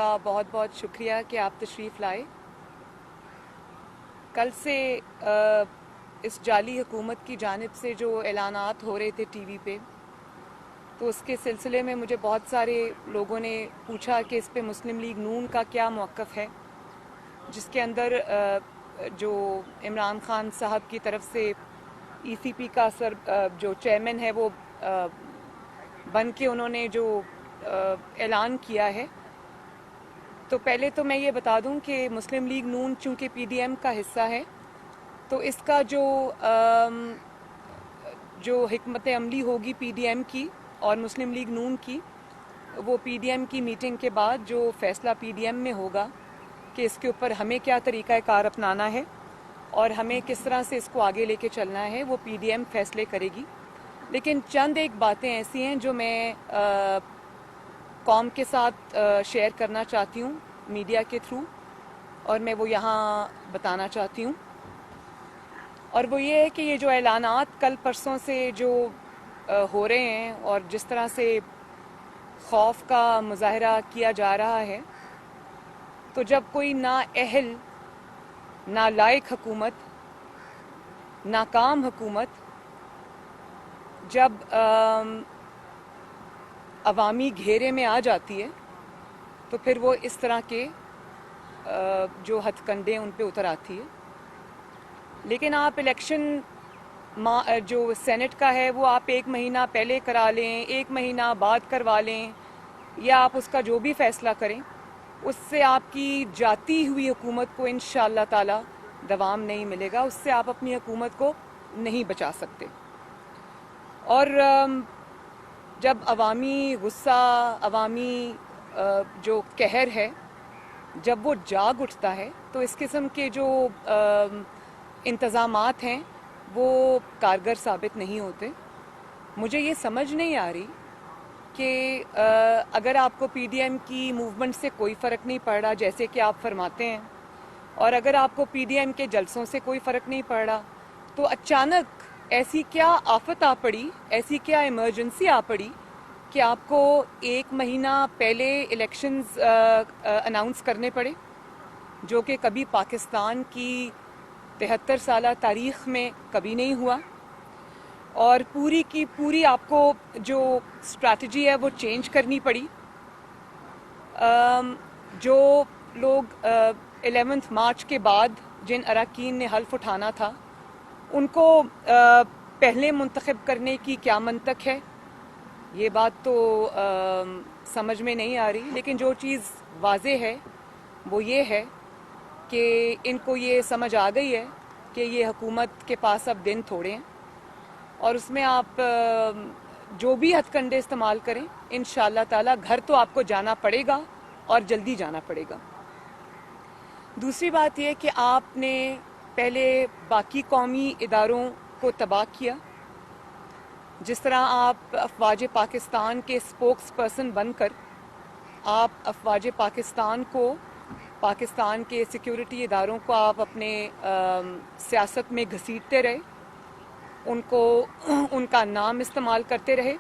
کا بہت بہت شکریہ کہ آپ تشریف لائے. کل سے اس جعلی حکومت کی جانب سے جو اعلانات ہو رہے تھے ٹی وی پہ، تو اس کے سلسلے میں مجھے بہت سارے لوگوں نے پوچھا کہ اس پہ مسلم لیگ نون کا کیا موقف ہے، جس کے اندر جو عمران خان صاحب کی طرف سے ای سی پی کا جو چیئرمین ہے وہ بن کے انہوں نے جو اعلان کیا ہے. تو پہلے تو میں یہ بتا دوں کہ مسلم لیگ نون چونکہ پی ڈی ایم کا حصہ ہے، تو اس کا جو حکمت عملی ہوگی پی ڈی ایم کی اور مسلم لیگ نون کی، وہ پی ڈی ایم کی میٹنگ کے بعد جو فیصلہ پی ڈی ایم میں ہوگا کہ اس کے اوپر ہمیں کیا طریقہ کار اپنانا ہے اور ہمیں کس طرح سے اس کو آگے لے کے چلنا ہے، وہ پی ڈی ایم فیصلے کرے گی. لیکن چند ایک باتیں ایسی ہیں جو میں قوم کے ساتھ شیئر کرنا چاہتی ہوں میڈیا کے تھرو، اور میں وہ یہاں بتانا چاہتی ہوں. اور وہ یہ ہے کہ یہ جو اعلانات کل پرسوں سے جو ہو رہے ہیں اور جس طرح سے خوف کا مظاہرہ کیا جا رہا ہے، تو جب کوئی نااہل، نالائق حکومت، ناکام حکومت جب عوامی گھیرے میں آ جاتی ہے تو پھر وہ اس طرح کے جو ہتھ کنڈے ان پہ اتر آتی ہے. لیکن آپ الیکشن جو سینٹ کا ہے وہ آپ 1 مہینہ پہلے کرا لیں، 1 مہینہ بعد کروا لیں، یا آپ اس کا جو بھی فیصلہ کریں، اس سے آپ کی جاتی ہوئی حکومت کو انشاءاللہ تعالی دوام نہیں ملے گا. اس سے آپ اپنی حکومت کو نہیں بچا سکتے. اور جب عوامی غصہ، عوامی جو قہر ہے، جب وہ جاگ اٹھتا ہے تو اس قسم کے جو انتظامات ہیں وہ کارگر ثابت نہیں ہوتے. مجھے یہ سمجھ نہیں آ رہی کہ اگر آپ کو پی ڈی ایم کی موومنٹ سے کوئی فرق نہیں پڑ رہا جیسے کہ آپ فرماتے ہیں، اور اگر آپ کو پی ڈی ایم کے جلسوں سے کوئی فرق نہیں پڑ رہا، تو اچانک ایسی کیا آفت آ پڑی، ایسی کیا ایمرجنسی آ پڑی کہ آپ کو 1 مہینہ پہلے الیکشنز اناؤنس کرنے پڑے، جو کہ کبھی پاکستان کی 73 سالہ تاریخ میں کبھی نہیں ہوا. اور پوری کی پوری آپ کو جو اسٹریٹجی ہے وہ چینج کرنی پڑی. جو لوگ 11 مارچ کے بعد جن اراکین نے حلف اٹھانا تھا، ان کو پہلے منتخب کرنے کی کیا منطق ہے، یہ بات تو سمجھ میں نہیں آ رہی. لیکن جو چیز واضح ہے وہ یہ ہے کہ ان کو یہ سمجھ آ گئی ہے کہ یہ حکومت کے پاس اب دن تھوڑے ہیں، اور اس میں آپ جو بھی ہتھ کنڈے استعمال کریں، انشاءاللہ تعالی گھر تو آپ کو جانا پڑے گا اور جلدی جانا پڑے گا. دوسری بات یہ کہ آپ نے پہلے باقی قومی اداروں کو تباہ کیا. جس طرح آپ افواج پاکستان کے اسپوکس پرسن بن کر آپ افواج پاکستان کو، پاکستان کے سیکیورٹی اداروں کو آپ اپنے سیاست میں گھسیٹتے رہے، ان کا نام استعمال کرتے رہے،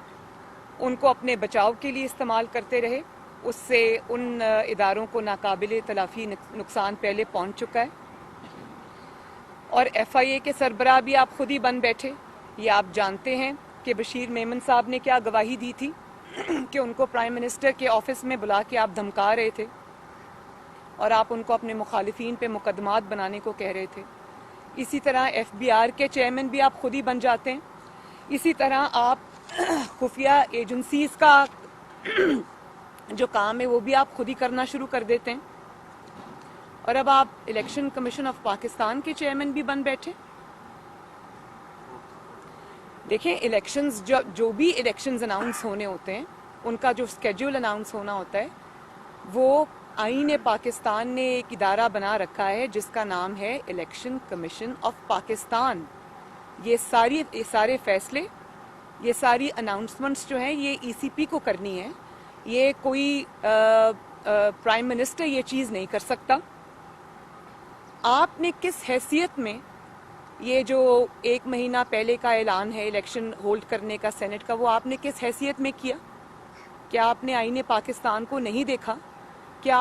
ان کو اپنے بچاؤ کے لیے استعمال کرتے رہے. اس سے ان اداروں کو ناقابل تلافی نقصان پہلے پہنچ چکا ہے. اور ایف آئی اے کے سربراہ بھی آپ خود ہی بن بیٹھے. یہ آپ جانتے ہیں کہ بشیر میمن صاحب نے کیا گواہی دی تھی کہ ان کو پرائم منسٹر کے آفس میں بلا کے آپ دھمکا رہے تھے اور آپ ان کو اپنے مخالفین پہ مقدمات بنانے کو کہہ رہے تھے. اسی طرح ایف بی آر کے چیئرمین بھی آپ خود ہی بن جاتے ہیں. اسی طرح آپ خفیہ ایجنسیز کا جو کام ہے وہ بھی آپ خود ہی کرنا شروع کر دیتے ہیں. اور اب آپ الیکشن کمیشن آف پاکستان کے چیئرمین بھی بن بیٹھے. دیکھیں، الیکشنز جو بھی الیکشنز اناؤنس ہونے ہوتے ہیں، ان کا جو اسکیڈول اناؤنس ہونا ہوتا ہے، وہ آئین پاکستان نے ایک ادارہ بنا رکھا ہے جس کا نام ہے الیکشن کمیشن آف پاکستان. یہ سارے فیصلے، یہ ساری اناؤنسمنٹس جو ہیں یہ ای سی پی کو کرنی ہے. یہ کوئی پرائم منسٹر یہ چیز نہیں کر سکتا. آپ نے کس حیثیت میں یہ جو 1 مہینہ پہلے کا اعلان ہے الیکشن ہولڈ کرنے کا سینٹ کا، وہ آپ نے کس حیثیت میں کیا؟ کیا آپ نے آئین پاکستان کو نہیں دیکھا کیا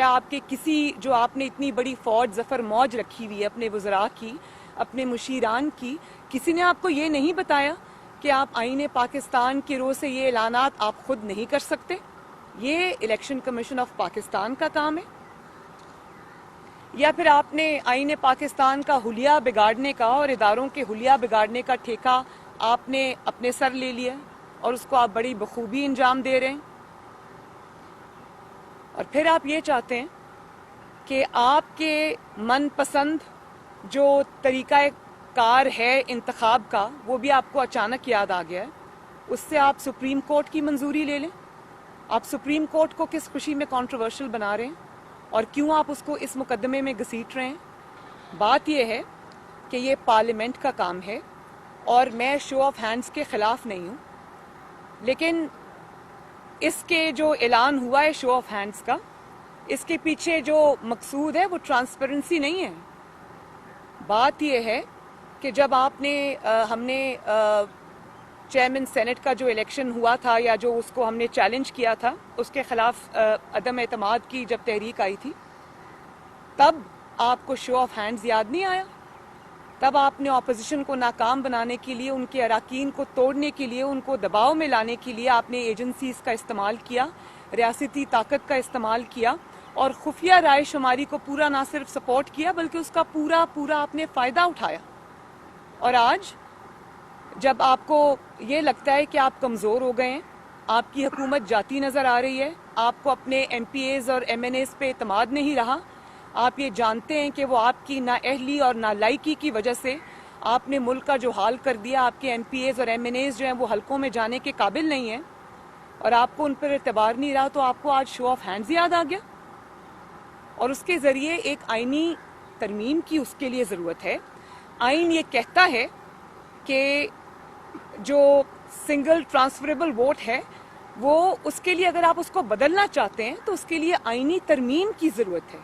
آپ کے کسی جو آپ نے اتنی بڑی فوج ظفر موج رکھی ہوئی ہے اپنے وزراء کی، اپنے مشیران کی، کسی نے آپ کو یہ نہیں بتایا کہ آپ آئین پاکستان کے روز سے یہ اعلانات آپ خود نہیں کر سکتے؟ یہ الیکشن کمیشن آف پاکستان کا کام ہے؟ یا پھر آپ نے آئین پاکستان کا حلیہ بگاڑنے کا اور اداروں کے حلیہ بگاڑنے کا ٹھیکہ آپ نے اپنے سر لے لیا اور اس کو آپ بڑی بخوبی انجام دے رہے ہیں؟ اور پھر آپ یہ چاہتے ہیں کہ آپ کے من پسند جو طریقہ کار ہے انتخاب کا وہ بھی آپ کو اچانک یاد آ گیا ہے، اس سے آپ سپریم کورٹ کی منظوری لے لیں؟ آپ سپریم کورٹ کو کس خوشی میں کنٹروورشل بنا رہے ہیں اور کیوں آپ اس کو اس مقدمے میں گھسیٹ رہے ہیں؟ بات یہ ہے کہ یہ پارلیمنٹ کا کام ہے اور میں شو آف ہینڈز کے خلاف نہیں ہوں، لیکن اس کے جو اعلان ہوا ہے شو آف ہینڈز کا، اس کے پیچھے جو مقصود ہے وہ ٹرانسپیرنسی نہیں ہے۔ بات یہ ہے کہ جب ہم نے چیئرمین سینٹ کا جو الیکشن ہوا تھا یا جو اس کو ہم نے چیلنج کیا تھا، اس کے خلاف عدم اعتماد کی جب تحریک آئی تھی، تب آپ کو شو آف ہینڈز یاد نہیں آیا؟ تب آپ نے اپوزیشن کو ناکام بنانے کے لیے، ان کے اراکین کو توڑنے کے لیے، ان کو دباؤ میں لانے کے لیے آپ نے ایجنسیز کا استعمال کیا، ریاستی طاقت کا استعمال کیا اور خفیہ رائے شماری کو پورا نہ صرف سپورٹ کیا بلکہ اس کا پورا آپ نے فائدہ اٹھایا۔ اور آج جب آپ کو یہ لگتا ہے کہ آپ کمزور ہو گئے ہیں، آپ کی حکومت جاتی نظر آ رہی ہے، آپ کو اپنے ایم پی ایز اور ایم این ایز پہ اعتماد نہیں رہا، آپ یہ جانتے ہیں کہ وہ آپ کی نااہلی اور نالائکی کی وجہ سے آپ نے ملک کا جو حال کر دیا، آپ کے ایم پی ایز اور ایم این ایز جو ہیں وہ حلقوں میں جانے کے قابل نہیں ہیں اور آپ کو ان پر اعتبار نہیں رہا، تو آپ کو آج شو آف ہینڈز یاد آ گیا؟ اور اس کے ذریعے ایک آئینی ترمیم کی اس کے لیے ضرورت ہے۔ آئین یہ کہتا ہے کہ جو سنگل ٹرانسفریبل ووٹ ہے وہ اس کے لیے اگر آپ اس کو بدلنا چاہتے ہیں تو اس کے لیے آئینی ترمیم کی ضرورت ہے،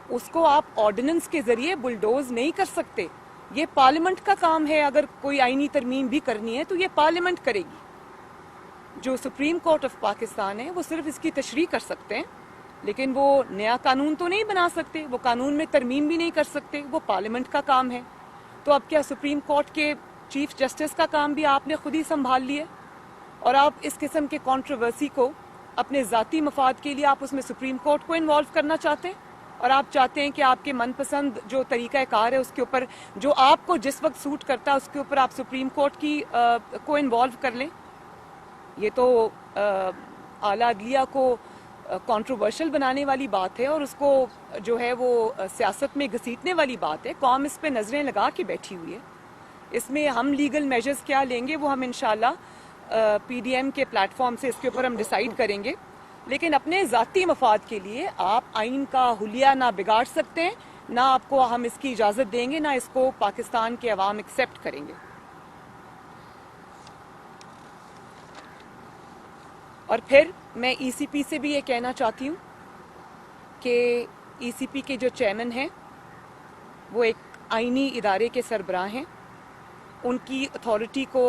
اس کو آپ آرڈیننس کے ذریعے بلڈوز نہیں کر سکتے۔ یہ پارلیمنٹ کا کام ہے، اگر کوئی آئینی ترمیم بھی کرنی ہے تو یہ پارلیمنٹ کرے گی۔ جو سپریم کورٹ آف پاکستان ہے وہ صرف اس کی تشریح کر سکتے ہیں، لیکن وہ نیا قانون تو نہیں بنا سکتے، وہ قانون میں ترمیم بھی نہیں کر سکتے، وہ پارلیمنٹ کا کام ہے۔ تو اب کیا سپریم کورٹ کے چیف جسٹس کا کام بھی آپ نے خود ہی سنبھال لیا اور آپ اس قسم کے کنٹروورسی کو اپنے ذاتی مفاد کے لیے آپ اس میں سپریم کورٹ کو انوالو کرنا چاہتے ہیں، اور آپ چاہتے ہیں کہ آپ کے من پسند جو طریقہ کار ہے اس کے اوپر جو آپ کو جس وقت سوٹ کرتا ہے اس کے اوپر آپ سپریم کورٹ کی کو انوالو کر لیں۔ یہ تو اعلیٰ عدلیہ کو کنٹروورشل بنانے والی بات ہے اور اس کو جو ہے وہ سیاست میں گھسیٹنے والی بات ہے۔ قوم اس پہ نظریں لگا کے بیٹھی ہوئی ہے، اس میں ہم لیگل میجرز کیا لیں گے وہ ہم انشاءاللہ پی ڈی ایم کے پلیٹ فارم سے اس کے اوپر ہم ڈیسائیڈ کریں گے، لیکن اپنے ذاتی مفاد کے لیے آپ آئین کا حلیہ نہ بگاڑ سکتے ہیں، نہ آپ کو ہم اس کی اجازت دیں گے، نہ اس کو پاکستان کے عوام ایکسیپٹ کریں گے۔ اور پھر میں ای سی پی سے بھی یہ کہنا چاہتی ہوں کہ ای سی پی کے جو چیئرمین ہیں وہ ایک آئینی ادارے کے سربراہ ہیں، ان کی اتھارٹی کو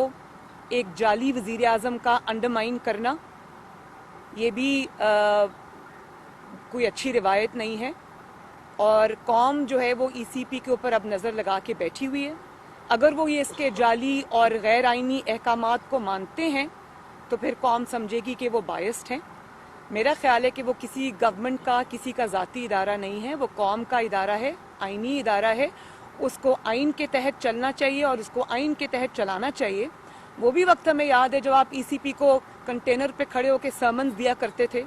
ایک جعلی وزیر اعظم کا انڈرمائن کرنا یہ بھی کوئی اچھی روایت نہیں ہے، اور قوم جو ہے وہ ای سی پی کے اوپر اب نظر لگا کے بیٹھی ہوئی ہے۔ اگر وہ یہ اس کے جعلی اور غیر آئینی احکامات کو مانتے ہیں تو پھر قوم سمجھے گی کہ وہ بائسڈ ہیں۔ میرا خیال ہے کہ وہ کسی گورنمنٹ کا، کسی کا ذاتی ادارہ نہیں ہے، وہ قوم کا ادارہ ہے، آئینی ادارہ ہے، اس کو آئین کے تحت چلنا چاہیے اور اس کو آئین کے تحت چلانا چاہیے۔ وہ بھی وقت ہمیں یاد ہے جب آپ ای سی پی کو کنٹینر پہ کھڑے ہو کے سرمنز دیا کرتے تھے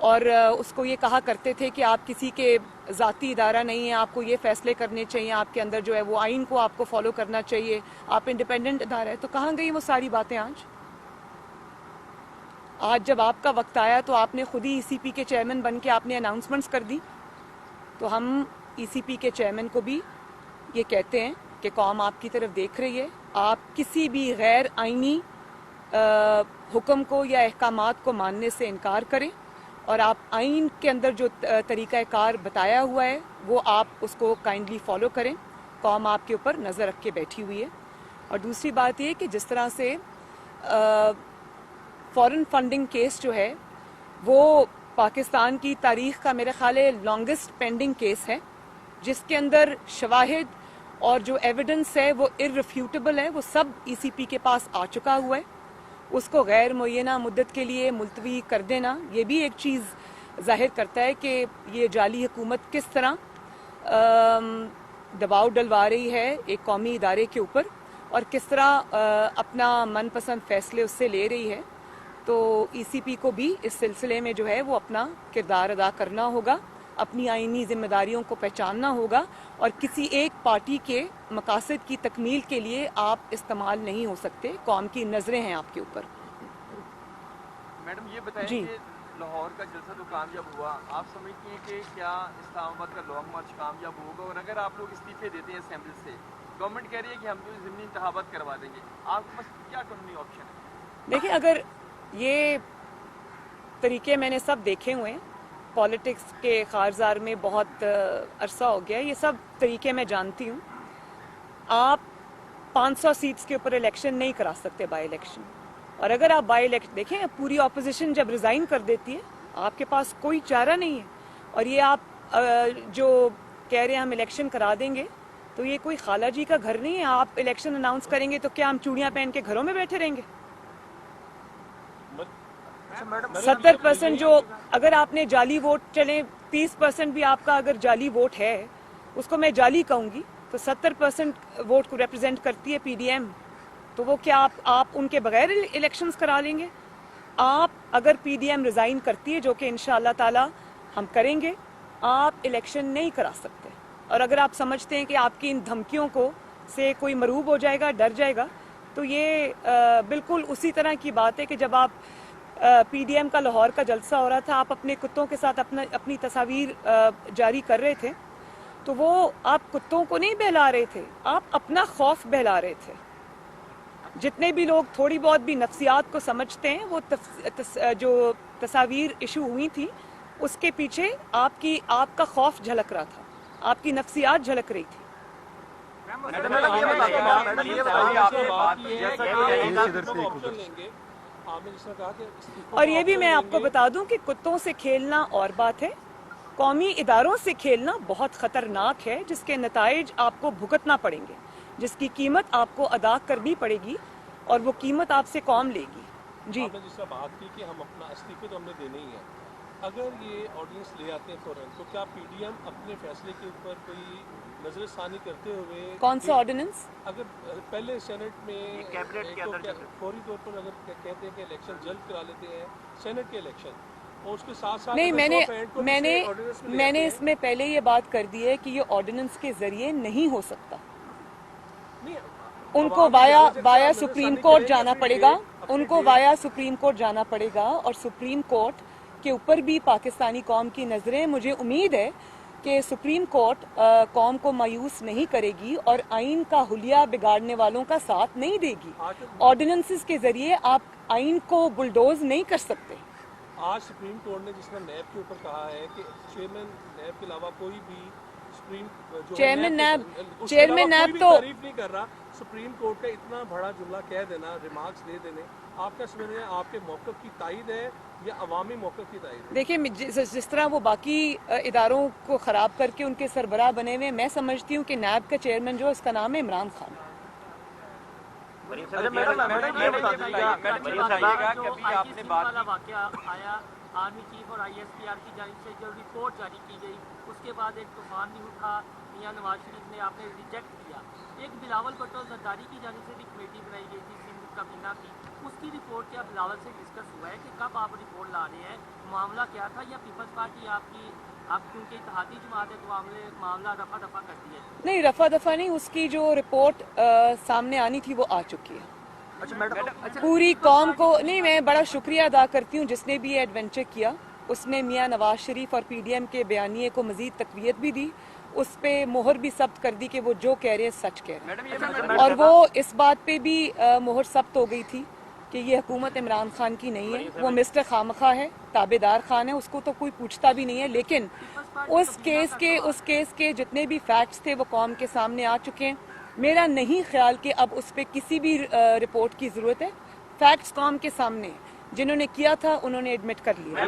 اور اس کو یہ کہا کرتے تھے کہ آپ کسی کے ذاتی ادارہ نہیں ہیں، آپ کو یہ فیصلے کرنے چاہیے، آپ کے اندر جو ہے وہ آئین کو آپ کو فالو کرنا چاہیے، آپ انڈیپینڈنٹ ادارہ ہے۔ تو کہاں گئی وہ ساری باتیں آج جب آپ کا وقت آیا تو آپ نے خود ہی ای سی پی کے چیئرمین بن کے آپ نے اناؤنسمنٹس کر دی۔ تو ہم ای سی پی کے چیئرمین کو بھی یہ کہتے ہیں کہ قوم آپ کی طرف دیکھ رہی ہے، آپ کسی بھی غیر آئینی حکم کو یا احکامات کو ماننے سے انکار کریں اور آپ آئین کے اندر جو طریقہ کار بتایا ہوا ہے وہ آپ اس کو کائنڈلی فالو کریں۔ قوم آپ کے اوپر نظر رکھ کے بیٹھی ہوئی ہے۔ اور دوسری بات یہ کہ جس طرح سے فورن فنڈنگ کیس جو ہے وہ پاکستان کی تاریخ کا میرے خیال ہے لانگسٹ پینڈنگ کیس ہے، جس کے اندر شواہد اور جو ایویڈنس ہے وہ ارریفیوٹیبل ہے، وہ سب ای سی پی کے پاس آ چکا ہوا ہے. اس کو غیر معینہ مدت کے لیے ملتوی کر دینا یہ بھی ایک چیز ظاہر کرتا ہے کہ یہ جعلی حکومت کس طرح دباؤ ڈلوا رہی ہے ایک قومی ادارے کے اوپر، اور کس طرح اپنا من پسند فیصلے اس سے لے رہی ہے. تو ای سی پی کو بھی اس سلسلے میں جو ہے وہ اپنا کردار ادا کرنا ہوگا، اپنی آئینی ذمہ داریوں کو پہچاننا ہوگا، اور کسی ایک پارٹی کے مقاصد کی تکمیل کے لیے آپ استعمال نہیں ہو سکتے. قوم کی نظریں ہیں آپ کے اوپر. میڈم یہ بتائیں کہ لاہور کا جلسہ تو کامیاب ہوا، آپ سمجھتی ہیں کہ کیا اسلام آباد کا لانگ مارچ کامیاب ہوگا؟ اور اگر آپ لوگ استعفے دیتے ہیں اسمبلی سے، گورنمنٹ کہہ رہی ہے کہ ہم جو ضمنی انتخابات کروا دیں گے، آپ کے پاس کیا قانونی آپشن ہے؟ دیکھیں، اگر یہ طریقے میں نے سب دیکھے ہوئے ہیں، پالیٹکس کے خارزار میں بہت عرصہ ہو گیا، یہ سب طریقے میں جانتی ہوں. آپ 500 سیٹس کے اوپر الیکشن نہیں کرا سکتے بائی الیکشن، اور اگر آپ بائی الیکشن دیکھیں، پوری اپوزیشن جب ریزائن کر دیتی ہے آپ کے پاس کوئی چارہ نہیں ہے. اور یہ آپ جو کہہ رہے ہیں ہم الیکشن کرا دیں گے، تو یہ کوئی خالہ جی کا گھر نہیں ہے. آپ الیکشن اناؤنس کریں گے تو کیا ہم چوڑیاں پہن کے گھروں میں بیٹھے رہیں گے؟ 70% جو اگر آپ نے جعلی ووٹ، چلیں 30% بھی آپ کا اگر جعلی ووٹ ہے، اس کو میں جعلی کہوں گی، تو 70% ووٹ کو ریپرزینٹ کرتی ہے پی ڈی ایم. تو وہ کیا آپ ان کے بغیر الیکشنز کرا لیں گے؟ آپ اگر پی ڈی ایم ریزائن کرتی ہے، جو کہ انشاءاللہ تعالی ہم کریں گے، آپ الیکشن نہیں کرا سکتے. اور اگر آپ سمجھتے ہیں کہ آپ کی ان دھمکیوں کو سے کوئی مرعوب ہو جائے گا، ڈر جائے گا، تو یہ بالکل اسی طرح کی بات ہے کہ جب آپ پی ڈی ایم کا لاہور کا جلسہ ہو رہا تھا، آپ اپنے کتوں کے ساتھ اپنی تصاویر جاری کر رہے تھے، تو وہ آپ کتوں کو نہیں بہلا رہے تھے، آپ اپنا خوف بہلا رہے تھے. جتنے بھی لوگ تھوڑی بہت بھی نفسیات کو سمجھتے ہیں، وہ جو تصاویر ایشو ہوئی تھی اس کے پیچھے آپ کا خوف جھلک رہا تھا، آپ کی نفسیات جھلک رہی تھی. اور یہ بھی میں آپ کو بتا دوں کہ کتوں سے کھیلنا اور بات ہے، قومی اداروں سے کھیلنا بہت خطرناک ہے، جس کے نتائج آپ کو بھگتنا پڑیں گے، جس کی قیمت آپ کو ادا کرنی پڑے گی، اور وہ قیمت آپ سے قوم لے گی. جی، آپ نے جس طرح بات کی کہ ہم اپنا استعفے تو ہم نے دینے ہی ہے، اگر یہ آرڈیننس لے آتے ہیں فوراً، تو کیا پی ڈی ایم اپنے فیصلے کے اوپر کوئی نظر ثانی کرتے ہوئے، کون سا آرڈیننس؟ اگر پہلے سینٹ میں فوری طور پر اگر کہتے ہیں کہ الیکشن جلد کرا لیتے ہیں سینٹ کے الیکشن، اور اس کے ساتھ ساتھ نہیں، میں نے اس میں پہلے یہ بات کر دی ہے کہ یہ آرڈیننس کے ذریعے نہیں ہو سکتا. ان کو وایا سپریم کورٹ جانا پڑے گا، ان کو وایا سپریم کورٹ جانا پڑے گا، اور سپریم کورٹ کے اوپر بھی پاکستانی قوم کی نظریں. مجھے امید ہے کہ سپریم کورٹ قوم کو مایوس نہیں کرے گی اور آئین کا حلیہ بگاڑنے والوں کا ساتھ نہیں دے گی. آرڈیننسز کے ذریعے آپ آئین کو بلڈوز نہیں کر سکتے. آج سپریم کورٹ نے جس طرح نیب کے اوپر کہا ہے کہ چیئرمین نیب کے علاوہ کوئی بھی چیئرمین نیب تو تعریف نہیں کر رہا. سپریم کورٹ کا اتنا بڑا جملہ کہہ دینا، ریمارکس دے دینے، آپ کا سمجھ رہے ہیں آپ کے موقف کی تائید ہے یا عوامی موقف کی تائید ہے؟ دیکھیں، جس طرح وہ باقی اداروں کو خراب کر کے ان کے سربراہ بنے ہوئے، میں سمجھتی ہوں کہ نیب کا چیئرمین جو اس کا نام ہے عمران خان. آرمی چیف اور آئی ایس پی آر کی جانب سے جو رپورٹ جاری کی گئی، اس کے بعد ایک طوفان بھی اٹھا، میاں نواز شریف نے آپ نے ریجیکٹ کیا. ایک بلاول بھٹو زرداری کی جانب سے بھی کمیٹی بنائی گئی تھی سندھ کابینہ کی، اس کی رپورٹ کیا بلاول سے ڈسکس ہوا ہے کہ کب آپ رپورٹ لا رہے ہیں، معاملہ کیا تھا، یا پیپلز پارٹی آپ کیونکہ اتحادی جماعت ہے تو معاملہ رفع دفع کر دیا ہے؟ نہیں، رفع دفع نہیں، اس کی جو رپورٹ سامنے آنی تھی وہ آ چکی ہے. پوری قوم کو نہیں، میں بڑا شکریہ ادا کرتی ہوں جس نے بھی یہ ایڈونچر کیا. اس نے میاں نواز شریف اور پی ڈی ایم کے بیانیے کو مزید تقویت بھی دی، اس پہ مہر بھی ثبت کر دی کہ وہ جو کہہ رہے ہیں سچ کہہ رہے ہیں. اور وہ اس بات پہ بھی مہر ثبت ہو گئی تھی کہ یہ حکومت عمران خان کی نہیں ہے، وہ مسٹر خامخواہ ہے، تابع دار خان ہے، اس کو تو کوئی پوچھتا بھی نہیں ہے. لیکن اس کیس کے جتنے بھی فیکٹس تھے وہ قوم کے سامنے آ چکے ہیں. میرا نہیں خیال کہ اب اس پہ کسی بھی رپورٹ کی ضرورت ہے. فیکٹس قوم کے سامنے ہیں. जिन्होंने किया था उन्होंने एडमिट कर लिया।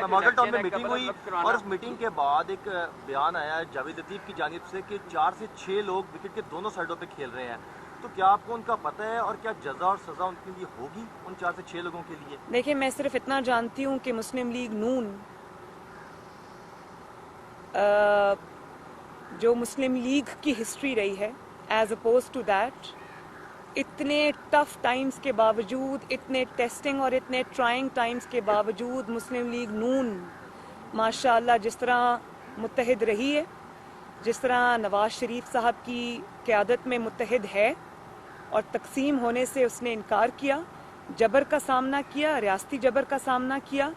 मॉडल टाउन में मीटिंग हुई और उस मीटिंग के बाद एक बयान आया जावेद लतीफ की जानिब से कि 4 से 6 लोग विकेट के दोनों साइडों पे खेल रहे हैं, तो क्या आपको उनका पता है और क्या जजा और सजा उनके लिए होगी उन 4 से 6 लोगों के लिए? देखिए, मैं सिर्फ इतना जानती हूँ कि मुस्लिम लीग नून जो मुस्लिम लीग की हिस्ट्री रही है, एज अपोज टू दैट, इतने टफ टाइम्स के बावजूद, इतने टेस्टिंग और इतने ट्राइंग टाइम्स के बावजूद मुस्लिम लीग नून माशाअल्लाह जिस तरह मुत्तहिद रही है, जिस तरह नवाज शरीफ साहब की क़यादत में मुत्तहिद है और तकसीम होने से उसने इनकार किया, जबर का सामना किया, रियासती जबर का सामना किया,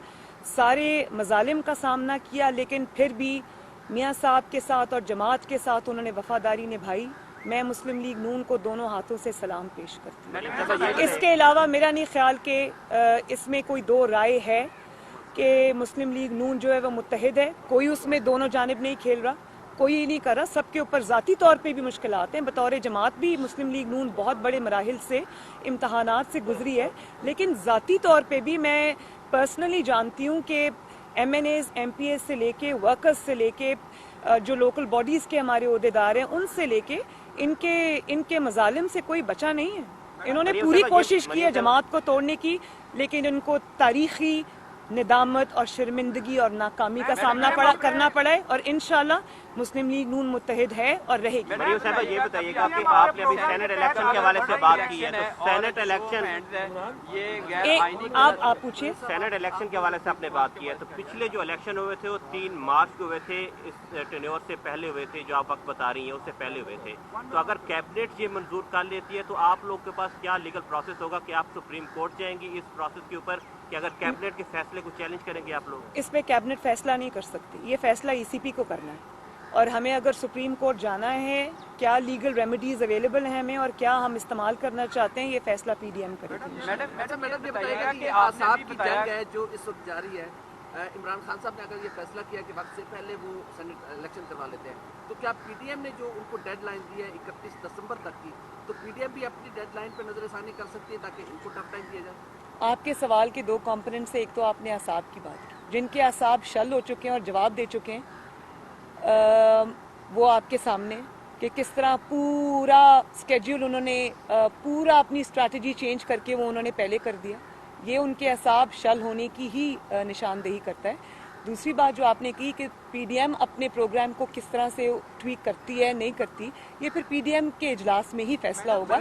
सारे मजालिम का सामना किया, लेकिन फिर भी मियाँ साहब के साथ और जमात के साथ उन्होंने वफादारी निभाई। मैं मुस्लिम लीग नून को दोनों हाथों से सलाम पेश करती हूँ। इसके अलावा मेरा नहीं ख्याल कि इसमें कोई दो राय है कि मुस्लिम लीग नून जो है वो मुत्तहिद है। कोई उसमें दोनों जानिब नहीं खेल रहा, कोई ये नहीं कर रहा। सबके ऊपर ज़ाती तौर पे भी मुश्किलात हैं। बतौर जमात भी मुस्लिम लीग नून बहुत बड़े मराहिल से, इम्तहानात से गुजरी है, लेकिन ज़ाती तौर पे भी मैं पर्सनली जानती हूँ कि MNAs, MPAs से लेके वर्कर्स से लेके जो लोकल बॉडीज़ के हमारे ओहदेदार हैं, उनसे लेके इनके मजालिम से कोई बचा नहीं है। इन्होंने पूरी कोशिश की है जमात को तोड़ने की, लेकिन इनको तारीखी निदामत और शर्मिंदगी और नाकामी का सामना करना पड़ा है, और इंशाल्लाह मुस्लिम लीग नून मुत्तहिद है और रहेगी। मरियम साहबा, ये बताइएगा कि आपने अभी सेनेट इलेक्शन के हवाले से बात की है, तो सेनेट इलेक्शन आप पूछिए। सेनेट इलेक्शन के हवाले से आपने बात की है, तो पिछले जो इलेक्शन हुए थे वो 3 मार्च को हुए थे, इस टेन्योर से पहले हुए थे, जो आप वक्त बता रही हैं उससे पहले हुए थे। तो अगर कैबिनेट ये मंजूर कर लेती है तो आप लोग के पास क्या लीगल प्रोसेस होगा कि आप सुप्रीम कोर्ट जाएंगी इस प्रोसेस के ऊपर, कि अगर कैबिनेट के फैसले को चैलेंज करेंगे आप लोग? इस पे कैबिनेट फैसला नहीं कर सकती, ये फैसला ECP को करना है, और हमें अगर सुप्रीम कोर्ट जाना है, क्या लीगल रेमेडीज अवेलेबल हैं हमें और क्या हम इस्तेमाल करना चाहते हैं, ये फैसला PDM करेगी। मैडम ये बताइएगा कि आसाद की जंग है जो इस वक्त जारी है, इमरान खान साहब ने अगर ये फैसला किया कि वक्त से पहले वो सेनेट इलेक्शन करवा लेते हैं, तो क्या PDM ने जो उनको डेडलाइन दी है 31 दिसंबर तक की, तो PDM भी अपनी डेडलाइन पर नजरसानी कर सकती है ताकि इनको टफ टाइम दिया जाए? आपके सवाल के 2 कंपोनेंट्स से, एक तो आपने असाब की बात की, जिनके असाब शल हो चुके हैं और जवाब दे चुके हैं, वो आपके सामने कि किस तरह पूरा स्केड्यूल उन्होंने पूरा अपनी स्ट्रैटेजी चेंज करके वो उन्होंने पहले कर दिया। ये उनके असाब शल होने की ही निशानदेही करता है। दूसरी बात जो आपने की कि PDM अपने प्रोग्राम को किस तरह से ट्वीक करती है नहीं करती, ये फिर PDM के इजलास में ही फैसला होगा,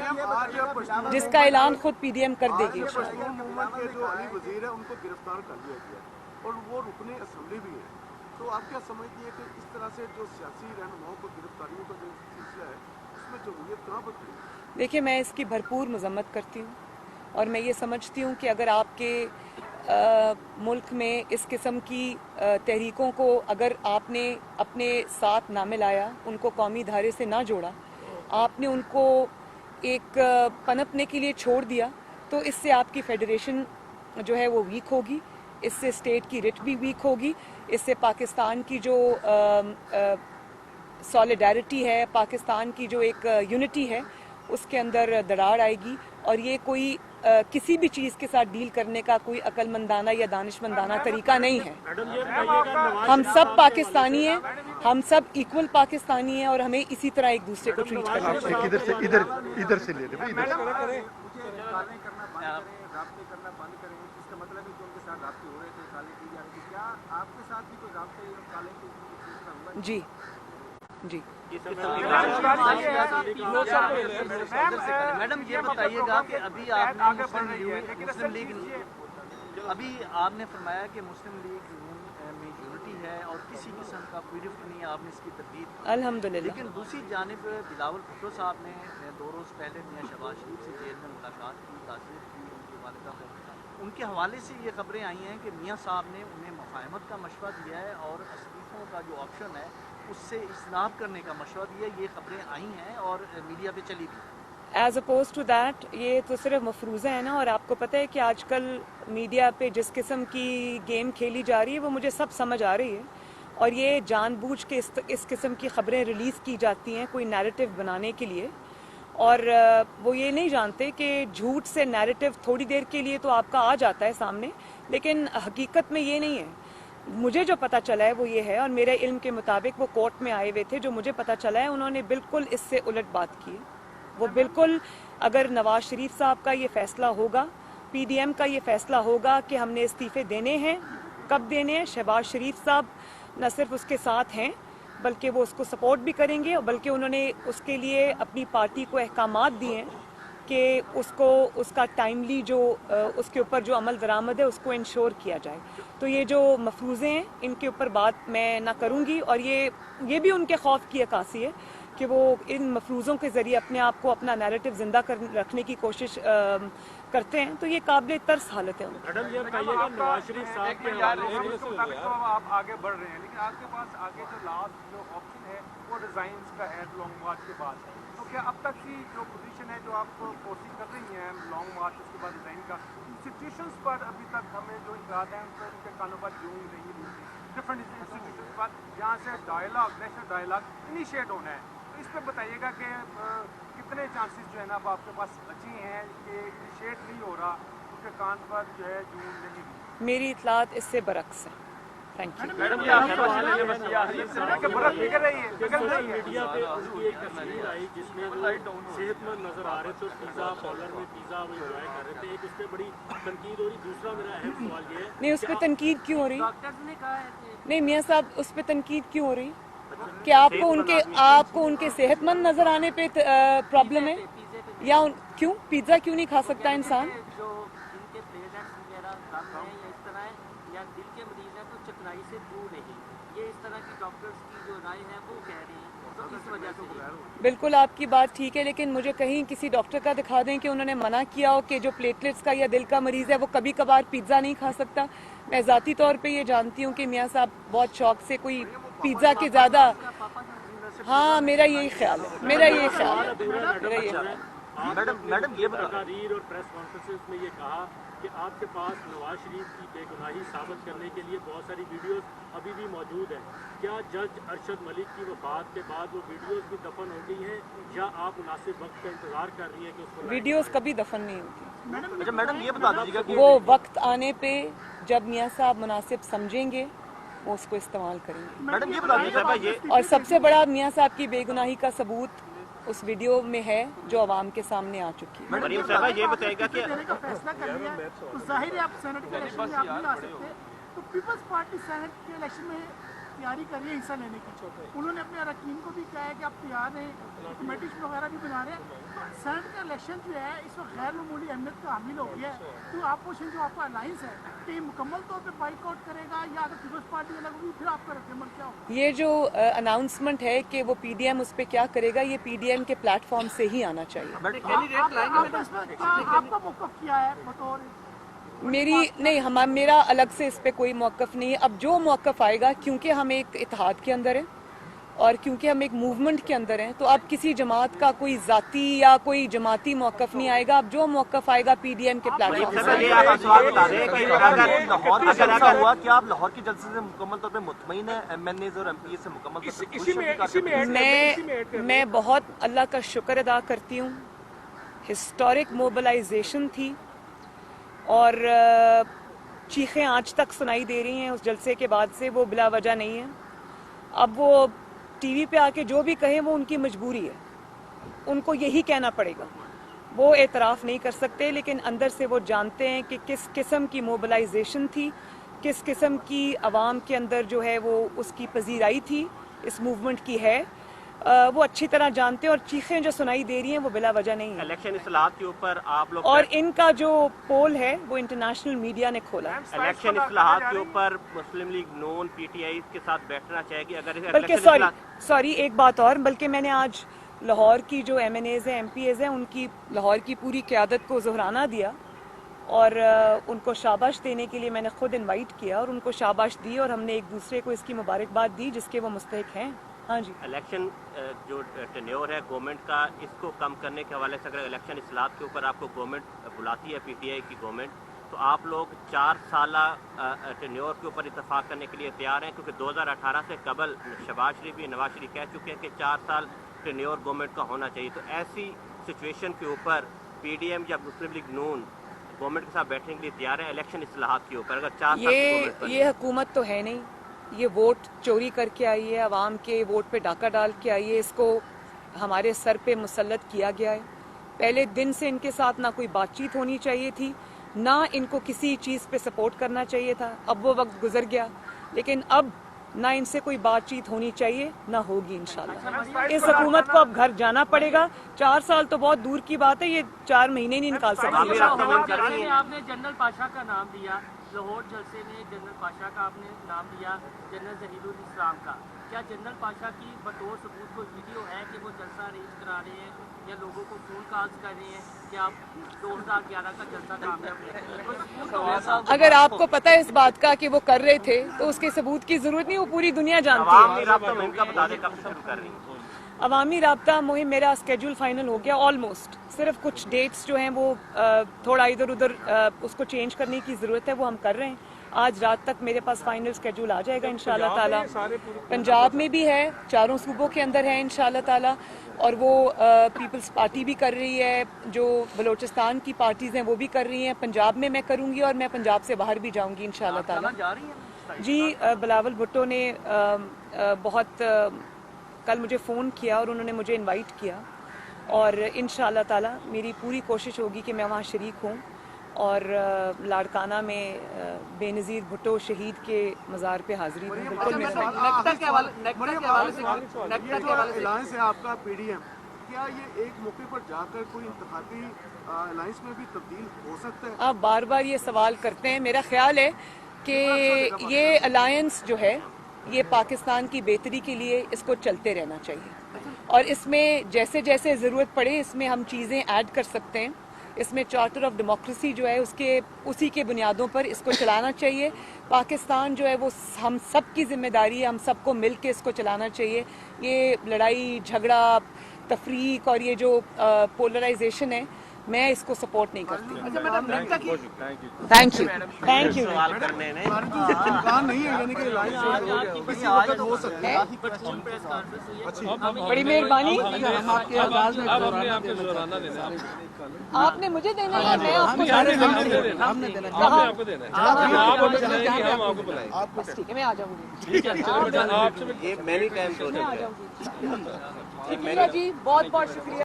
जिसका ऐलान खुद PDM कर देगी। उनको गिरफ्तार कर लिया गया और वो रुकने असेंबली भी है, तो आप क्या समझती है कि इस तरह से जो सियासी रहनुमाओं को गिरफ्तारियों का जो सिलसिला है उसमें जमहूरियत कहाँ पर खड़ी? देखिए, मैं इसकी भरपूर मजम्मत करती हूँ और मैं ये समझती हूँ कि अगर आपके मुल्क में इस किस्म की तहरीकों को अगर आपने अपने साथ ना मिलाया, उनको कौमी धारे से ना जोड़ा, आपने उनको एक पनपने के लिए छोड़ दिया, तो इससे आपकी फेडरेशन जो है वो वीक होगी, इससे स्टेट की रिट भी वीक होगी, इससे पाकिस्तान की जो सॉलिडारिटी है, पाकिस्तान की जो एक यूनिटी है, उसके अंदर दरार आएगी। और ये कोई किसी भी चीज़ के साथ डील करने का कोई अक्लमंदाना या दानिशमंदाना तरीका नहीं है। हम सब पाकिस्तानी हैं, हम सब इक्वल पाकिस्तानी हैं और हमें इसी तरह एक दूसरे को ट्रीट करना चाहिए। इधर से ले जी जी। मैडम ये बताइएगा कि अभी आपने फरमाया कि मुस्लिम लीग में यूनिटी है और किसी किस्म का कोई रिफ्ट नहीं है, आपने इसकी तरदीद अल्हम्दुलिल्लाह। लेकिन दूसरी जानिब बिलावल भुट्टो साहब ने 2 रोज़ पहले मियां शहबाज शरीफ से जेल में मुलाकात की, ताज़ीर की उनके वालिदा को। उनके हवाले से ये खबरें आई हैं कि मियां साहब ने उन्हें मुफाहमत का मशवरा दिया है और इस्तीफ़ों का जो ऑप्शन है उससे इस्लाम करने का मशवरा दिया। ये खबरें आई हैं और मीडिया पे चली भी। एज अपोज टू दैट, ये तो सिर्फ मफरूज़ा है ना, और आपको पता है कि आजकल मीडिया पे जिस किस्म की गेम खेली जा रही है वो मुझे सब समझ आ रही है, और ये जानबूझ के इस किस्म की खबरें रिलीज़ की जाती हैं कोई नैरेटिव बनाने के लिए, और वो ये नहीं जानते कि झूठ से नैरेटिव थोड़ी देर के लिए तो आपका आ जाता है सामने, लेकिन हकीकत में ये नहीं है। मुझे जो पता चला है वो ये है, और मेरे इल्म के मुताबिक वो कोर्ट में आए हुए थे, जो मुझे पता चला है उन्होंने बिल्कुल इससे उलट बात की है। वो बिल्कुल, अगर नवाज शरीफ साहब का ये फैसला होगा, पीडीएम का ये फैसला होगा कि हमने इस्तीफे देने हैं, कब देने हैं, शहबाज शरीफ साहब न सिर्फ उसके साथ हैं बल्कि वो उसको सपोर्ट भी करेंगे, और बल्कि उन्होंने उसके लिए अपनी पार्टी को अहकामात दिए हैं कि उसको उसका टाइमली जो उसके ऊपर जो अमल दरामद है उसको इंश्योर किया जाए। तो ये जो मफरूज़े हैं इनके ऊपर बात मैं ना करूँगी, और ये भी उनके खौफ की अक्कासी है कि वो इन मफरूज़ों के ज़रिए अपने आप को, अपना नैरेटिव ज़िंदा रखने की कोशिश करते हैं। तो ये काबिल तर्स हालत है। मैडम ये बताइएगा, नवाज शरीफ साहब के हवाले से तो आप आगे बढ़ रहे हैं, लेकिन आपके पास आगे जो लास्ट जो ऑप्शन है वो रिजाइंस का है लॉन्ग मार्च के बाद। तो क्या अब तक की जो पोजीशन है जो आप फोर्सिंग कर रही हैं लॉन्ग मार्च उसके बाद रिजाइन का, सिचुएशंस पर अभी तक हमें जो इतराज़ हैं उनके कानों पर यूँ ही नहीं मिलती, डिफरेंट इंस्टीट्यूशन पर जहाँ से डायलॉग, नेशनल डायलॉग इनिशिएट होना है। तो इस पर बताइएगा कि कितने चांसेस जो है ना अब आपके पास बचे हैं कि इनिशिएट नहीं हो रहा, उनके कान पर जो है जून नहीं। मेरी इतलात इससे बरक्स है। Thank you. मैडम ये आपका सवाल है, बस ये बरफ बिगड़ रही है, बिगड़ रही है। मीडिया पे उनकी एक तस्वीर आई जिसमें वो सेहतमंद नजर आ रहे थे, पिज़्ज़ा पार्लर में पिज़्ज़ा वो एंजॉय कर रहे थे। एक उस पर बड़ी तनकीद हो रही, दूसरा मेरा अहम सवाल ये है, नहीं उस पर तनकीद क्यों हो रही? डॉक्टर्स ने कहा है कि नहीं मियाँ साहब, उस पर तनकीद क्यों हो रही कि आपको उनके सेहतमंद नजर आने पे प्रॉब्लम है, या क्यों पिज्जा क्यों नहीं खा सकता इंसान? जो जिनके पेरेंट्स वगैरह कम हैं या इस तरह है, या दिल के मरीज हैं तो चिकनाई से दूर रही, ये इस तरह की डॉक्टर्स की जो राय है वो कह रही हैं, तो इस वजह से। बिल्कुल आपकी बात ठीक है, लेकिन मुझे कहीं किसी डॉक्टर का दिखा दें कि उन्होंने मना किया हो कि जो प्लेटलेट्स का या दिल का मरीज है वो कभी कभार पिज्जा नहीं खा सकता। मैं ज़ाती तौर पे ये जानती हूँ कि मियाँ साहब बहुत शौक से कोई पिज्जा के ज़्यादा, हाँ मेरा यही ख्याल है, मेरा यही ख्याल है। मैडम ये तकारीर और प्रेस कॉन्फ्रेंसेस में ये कहा कि आपके पास नवाज शरीफ की बेगुनाही साबित करने के लिए बहुत सारी वीडियोस अभी भी मौजूद हैं। क्या जज अरशद मलिक की वफात के बाद वो वीडियोस भी दफन हो गई हैं, या आप मुनासिब वक्त का इंतजार कर रही हैं कि उसको? वीडियोस कभी दफन नहीं होती। अच्छा मैडम ये बता दीजिएगा कि वो वक्त आने पे जब मियाँ साहब मुनासिब समझेंगे वो उसको इस्तेमाल करेंगे। मैडम ये बता दीजिएगा, और सबसे बड़ा मियाँ साहब की बेगुनाही का सबूत उस वीडियो में है जो आवाम के सामने आ चुकी है। मरीम साहबा ये बताएगा कि फैसला कर लिया है तो जाहिर है आप सेनेट के इलेक्शन में आप नहीं आ सकते, तो पीपल्स पार्टी सेनेट के इलेक्शन में तैयारी कर रही है हिस्सा लेने की। उन्होंने अपने अरकान को भी कहा है कि आप तैयार हैं, कमेटी वगैरह भी बना रहे हैं। सेनेट का इलेक्शन जो है इस वक्त गैर मामूली अहमियत का हामिल हो गया है, तो अपोजिशन जो आपका अलायंस है कि मुकम्मल तौर पर बाइकआउट करेगा या अगर पीपल्स पार्टी अलग होगी फिर आपका रद्दमल क्या होगा? ये जो अनाउंसमेंट है कि वो पीडीएम उस पर क्या करेगा, ये पीडीएम के प्लेटफॉर्म से ही आना चाहिए। आपका मौक़िफ़ क्या है बतौर? मेरा अलग से इस पे कोई मौक़िफ़ नहीं है। अब जो मौक़िफ़ आएगा, क्योंकि हम एक इत्तेहाद के अंदर हैं और क्योंकि हम एक मूवमेंट के अंदर हैं, तो अब किसी जमात का कोई ज़ाती या कोई जमाती मौक़िफ़ नहीं आएगा। अब जो मौक़िफ़ आएगा पीडीएम के प्लेटफॉर्म से। हुआ कि आप लाहौर के जलसे से मुकम्मल तौर पे मुतमईन है, एमएनएज़ और एमपीए से मुकम्मल? मैं बहुत अल्लाह का शुक्र अदा करती हूँ। हिस्टोरिक मोबिलाइजेशन थी और चीखें आज तक सुनाई दे रही हैं उस जलसे के बाद से, वो बिला वजह नहीं है। अब वो टीवी पे आके जो भी कहें वो उनकी मजबूरी है, उनको यही कहना पड़ेगा। वो एतराफ़ नहीं कर सकते, लेकिन अंदर से वो जानते हैं कि किस किस्म की मोबिलाइजेशन थी, किस किस्म की आवाम के अंदर जो है वो उसकी पजीराई थी, इस मूवमेंट की है। वो अच्छी तरह जानते हैं और चीखें जो सुनाई दे रही हैं वो बिला वजह नहीं है। इलेक्शन इस्लाहात के ऊपर आप लोग, और इनका जो पोल है वो इंटरनेशनल मीडिया ने खोला है। इलेक्शन इस्लाहात के ऊपर मुस्लिम लीग नून पीटीआई के साथ बैठना चाहेगी अगर बल्कि सॉरी एक बात और, बल्कि मैंने आज लाहौर की जो एमएनएज़ हैं, एमपीएज़ हैं, उनकी लाहौर की पूरी क़यादत को ज़ोहराना दिया और उनको शाबाश देने के लिए मैंने खुद इनवाइट किया और उनको शाबाश दी और हमने एक दूसरे को इसकी मुबारकबाद दी जिसके वो मुस्तहिक हैं। हाँ जी। इलेक्शन जो टेन्योर है गवर्नमेंट का, इसको कम करने के हवाले से अगर इलेक्शन इस्लाहात के ऊपर आपको गवर्नमेंट बुलाती है, पीटीआई की गवर्नमेंट, तो आप लोग 4 साल टेन्योर के ऊपर इत्तेफाक करने के लिए तैयार हैं? क्योंकि 2018 से कबल शहबाज शरीफ भी, नवाज शरीफ कह चुके हैं कि 4 साल टेन्योर गवर्नमेंट का होना चाहिए। तो ऐसी सिचुएशन के ऊपर पीडीएम या मुस्लिम लीग नून गवर्नमेंट के साथ बैठने के लिए तैयार है इलेक्शन इस्लाहात के ऊपर? अगर 4 साल की गवर्नमेंट बने। ये हुकूमत तो है नहीं, ये वोट चोरी करके आई है, अवाम के वोट पे डाका डाल के आई है, इसको हमारे सर पे मुसल्लत किया गया है। पहले दिन से इनके साथ ना कोई बातचीत होनी चाहिए थी, ना इनको किसी चीज़ पे सपोर्ट करना चाहिए था। अब वो वक्त गुजर गया, लेकिन अब ना इनसे कोई बातचीत होनी चाहिए, ना होगी इंशाल्लाह। इस हुकूमत को अब घर जाना पड़ेगा। 4 साल तो बहुत दूर की बात है, ये 4 महीने नहीं निकाल सकती। आपने जनरल पाशा का नाम दिया, लाहौर जलसे में जनरल पाशा का आपने नाम दिया, जनरल जहीरुल इस्लाम का। क्या जनरल पाशा की बतौर सबूत कोई वीडियो है कि वो जलसा अरेंज करा रहे हैं या लोगों को फोन कॉल्स कर रहे हैं कि आप 2011 का जलसा कामयाब? अगर आपको पता है इस बात का कि वो कर रहे थे तो उसके सबूत की जरूरत नहीं, वो पूरी दुनिया जानती है। अवामी राब्ता मुहिम मेरा स्केड्यूल फाइनल हो गया ऑलमोस्ट। सिर्फ कुछ डेट्स जो हैं वो थोड़ा इधर उधर उसको चेंज करने की ज़रूरत है, वो हम कर रहे हैं। आज रात तक मेरे पास फाइनल स्केड्यूल आ जाएगा इंशाल्लाह ताला। पंजाब में भी है, 4 सूबों के अंदर है इंशाल्लाह ताला, और वो पीपल्स पार्टी भी कर रही है, जो बलोचिस्तान की पार्टीज़ हैं वो भी कर रही हैं। पंजाब में मैं करूँगी और मैं पंजाब से बाहर भी जाऊँगी इंशाल्लाह ताला। जी, बिलावल भुट्टो ने बहुत कल मुझे फ़ोन किया और उन्होंने मुझे इनवाइट किया, और इंशाल्लाह ताला मेरी पूरी कोशिश होगी कि मैं वहाँ शरीक हूँ और लाड़काना में बेनज़ीर भुट्टो शहीद के मज़ार पे हाज़िरी दूँ। बिल्कुल अलायंस है आपका पीडीएम, क्या ये एक मौके पर जाकर कोई इंतखाबी अलायंस में भी तब्दील हो सकता है? आप बार बार ये सवाल करते हैं। मेरा ख्याल है कि ये अलायंस जो है ये पाकिस्तान की बेहतरी के लिए इसको चलते रहना चाहिए, और इसमें जैसे जैसे ज़रूरत पड़े इसमें हम चीज़ें ऐड कर सकते हैं। इसमें चार्टर ऑफ डेमोक्रेसी जो है उसी के बुनियादों पर इसको चलाना चाहिए। पाकिस्तान जो है वो हम सब की जिम्मेदारी है, हम सबको मिल के इसको चलाना चाहिए। ये लड़ाई झगड़ा तफरीक और ये जो पोलराइजेशन है, मैं इसको सपोर्ट नहीं करती। Thank you. बड़ी मेहरबानी। आपने मुझे देना है, मैं आपको ठीक है, मैं आ जाऊंगी। ये मैनी टाइम जी, बहुत बहुत शुक्रिया।